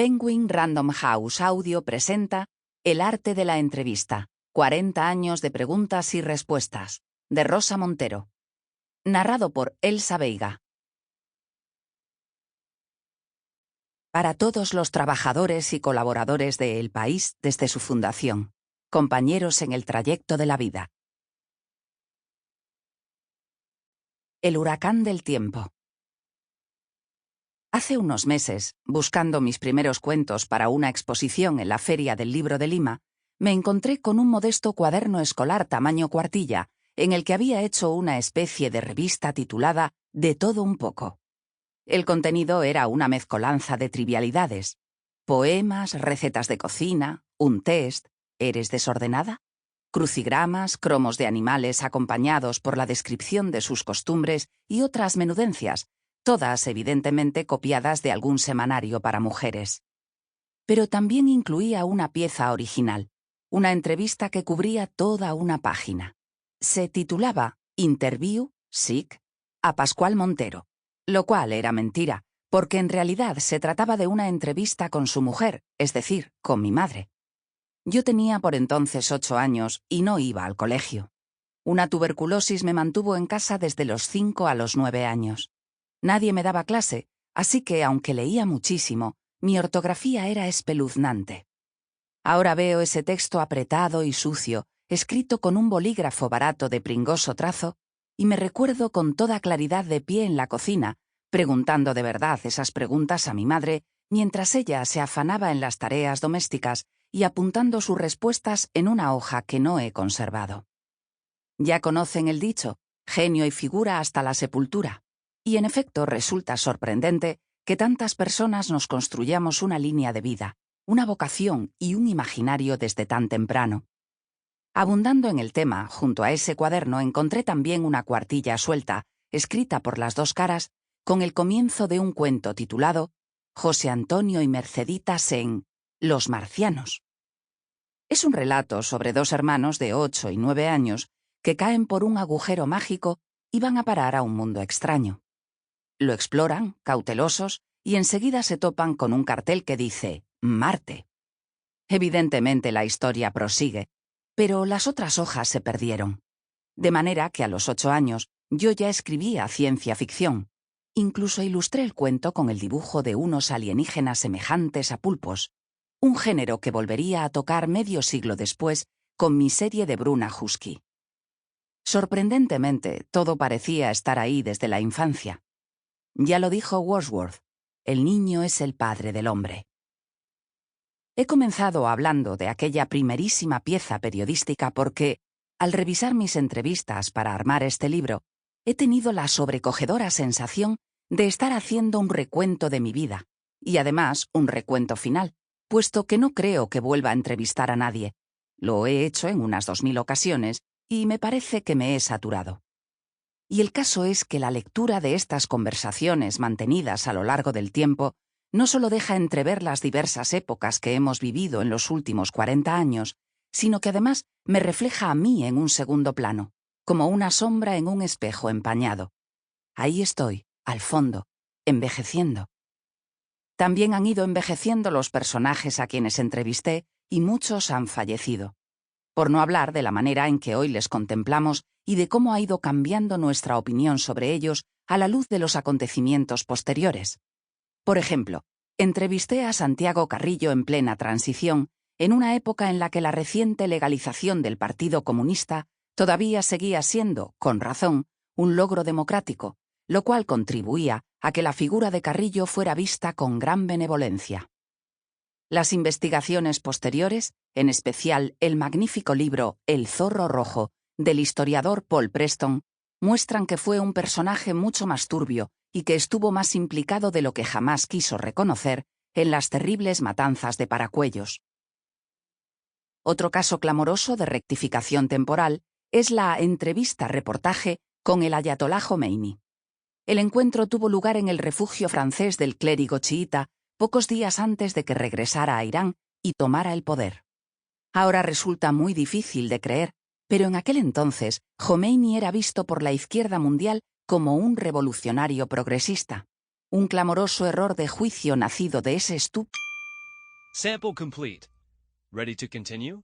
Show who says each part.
Speaker 1: Penguin Random House Audio presenta El arte de la entrevista, 40 años de preguntas y respuestas, de Rosa Montero. Narrado por Elsa Veiga. Para todos los trabajadores y colaboradores de El País desde su fundación, compañeros en el trayecto de la vida. El huracán del tiempo. Hace unos meses, buscando mis primeros cuentos para una exposición en la Feria del Libro de Lima, me encontré con un modesto cuaderno escolar tamaño cuartilla, en el que había hecho una especie de revista titulada De todo un poco. El contenido era una mezcolanza de trivialidades: poemas, recetas de cocina, un test, ¿eres desordenada?, crucigramas, cromos de animales acompañados por la descripción de sus costumbres y otras menudencias, todas evidentemente copiadas de algún semanario para mujeres. Pero también incluía una pieza original, una entrevista que cubría toda una página. Se titulaba Interview, SIC, a Pascual Montero, lo cual era mentira, porque en realidad se trataba de una entrevista con su mujer, es decir, con mi madre. Yo tenía por entonces 8 años y no iba al colegio. Una tuberculosis me mantuvo en casa desde los 5 a los 9 años. Nadie me daba clase, así que, aunque leía muchísimo, mi ortografía era espeluznante. Ahora veo ese texto apretado y sucio, escrito con un bolígrafo barato de pringoso trazo, y me recuerdo con toda claridad de pie en la cocina, preguntando de verdad esas preguntas a mi madre, mientras ella se afanaba en las tareas domésticas y apuntando sus respuestas en una hoja que no he conservado. Ya conocen el dicho, genio y figura hasta la sepultura. Y en efecto resulta sorprendente que tantas personas nos construyamos una línea de vida, una vocación y un imaginario desde tan temprano. Abundando en el tema, junto a ese cuaderno encontré también una cuartilla suelta, escrita por las dos caras, con el comienzo de un cuento titulado José Antonio y Merceditas en Los Marcianos. Es un relato sobre dos hermanos de 8 y 9 años que caen por un agujero mágico y van a parar a un mundo extraño. Lo exploran, cautelosos, y enseguida se topan con un cartel que dice Marte. Evidentemente la historia prosigue, pero las otras hojas se perdieron. De manera que a los 8 años yo ya escribía ciencia ficción. Incluso ilustré el cuento con el dibujo de unos alienígenas semejantes a pulpos, un género que volvería a tocar medio siglo después con mi serie de Bruna Husky. Sorprendentemente, todo parecía estar ahí desde la infancia. Ya lo dijo Wordsworth, el niño es el padre del hombre. He comenzado hablando de aquella primerísima pieza periodística porque, al revisar mis entrevistas para armar este libro, he tenido la sobrecogedora sensación de estar haciendo un recuento de mi vida, y además un recuento final, puesto que no creo que vuelva a entrevistar a nadie. Lo he hecho en unas 2000 ocasiones y me parece que me he saturado. Y el caso es que la lectura de estas conversaciones mantenidas a lo largo del tiempo no solo deja entrever las diversas épocas que hemos vivido en los últimos 40 años, sino que además me refleja a mí en un segundo plano, como una sombra en un espejo empañado. Ahí estoy, al fondo, envejeciendo. También han ido envejeciendo los personajes a quienes entrevisté y muchos han fallecido. Por no hablar de la manera en que hoy les contemplamos y de cómo ha ido cambiando nuestra opinión sobre ellos a la luz de los acontecimientos posteriores. Por ejemplo, entrevisté a Santiago Carrillo en plena transición, en una época en la que la reciente legalización del Partido Comunista todavía seguía siendo, con razón, un logro democrático, lo cual contribuía a que la figura de Carrillo fuera vista con gran benevolencia. Las investigaciones posteriores, en especial el magnífico libro El zorro rojo, del historiador Paul Preston, muestran que fue un personaje mucho más turbio y que estuvo más implicado de lo que jamás quiso reconocer en las terribles matanzas de Paracuellos. Otro caso clamoroso de rectificación temporal es la entrevista-reportaje con el ayatolá Jomeini. El encuentro tuvo lugar en el refugio francés del clérigo chiita pocos días antes de que regresara a Irán y tomara el poder. Ahora resulta muy difícil de creer, pero en aquel entonces Jomeini era visto por la izquierda mundial como un revolucionario progresista. Un clamoroso error de juicio nacido de ese estúpido.
Speaker 2: Sample complete. Ready to continue?